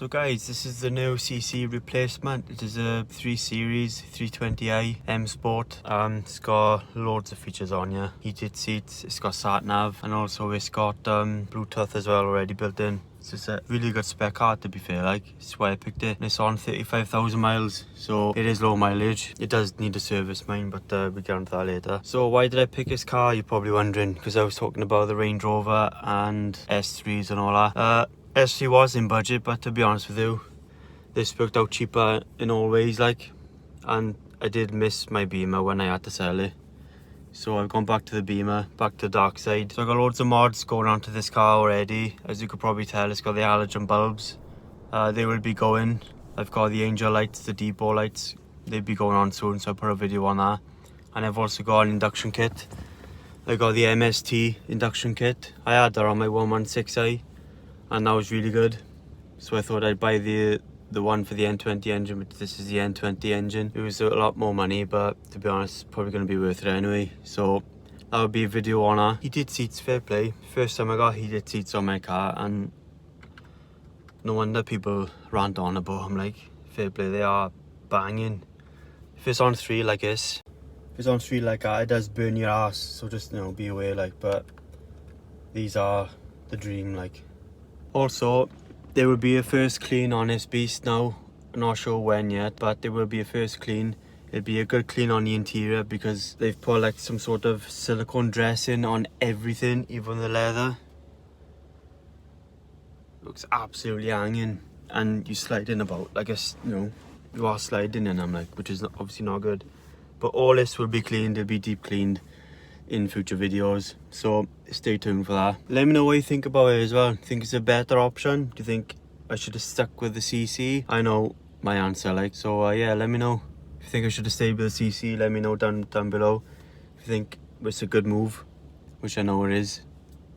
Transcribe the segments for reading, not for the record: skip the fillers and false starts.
So guys, this is the new CC replacement. It is a 3 Series 320i M Sport. It's got loads of features on here. Heated seats, it's got sat nav, and also it's got Bluetooth as well already built in. So it's a really good spec car, to be fair, like, it's why I picked it. And it's on 35,000 miles, so it is low mileage. It does need a service, mine, but we get onto that later. So why did I pick this car, you're probably wondering, because I was talking about the Range Rover and S3s and all that. S3 was in budget, but to be honest with you, this worked out cheaper in all ways, like, and I did miss my Beamer when I had to sell it. So I've gone back to the Beamer, back to the dark side. So I've got loads of mods going onto this car already. As you could probably tell, it's got the halogen bulbs. They will be going. I've got the Angel lights, the depot lights. They'll be going on soon, so I'll put a video on that. And I've also got an induction kit. I got the MST induction kit. I had that on my 116i, and that was really good. So I thought I'd buy the one for the N20 engine, but this is the N20 engine. It was a lot more money, but to be honest, it's probably going to be worth it anyway. So that would be a video on that. Heated seats, fair play. First time I got heated seats on my car, and no wonder people rant on about them. Like, fair play, they are banging. If it's on 3 like this, if it's on 3 like that, it does burn your ass, so just, you know, be aware, like. But these are the dream, like. Also, there will be a first clean on this beast now. I'm not sure when yet, but there will be a first clean. It'll be a good clean on the interior because they've put like some sort of silicone dressing on everything, even the leather. Looks absolutely hanging, and you slide in about, like, you are sliding in them, like, which is obviously not good. But all this will be cleaned, it'll be deep cleaned in future videos, so stay tuned for that. Let me know what you think about it as well. Do you think it's a better option? Do you think I should have stuck with the CC? I know my answer, like, so yeah, let me know. If you think I should have stayed with the CC, let me know down below. If you think it's a good move, which I know it is,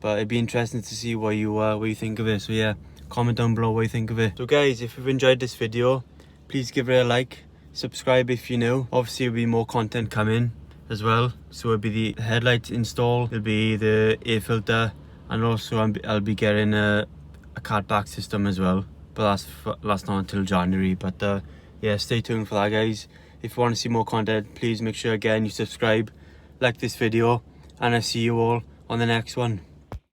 but it'd be interesting to see what you think of it. So yeah, comment down below what you think of it. So guys, if you've enjoyed this video, please give it a like, subscribe if you're new. Obviously there'll be more content coming as well, so it'll be the headlights install, it'll be the air filter, and also I'll be getting a catback system as well, but that's not until January. But yeah, stay tuned for that, guys. If you want to see more content, please make sure again you subscribe, like this video, and I'll see you all on the next one.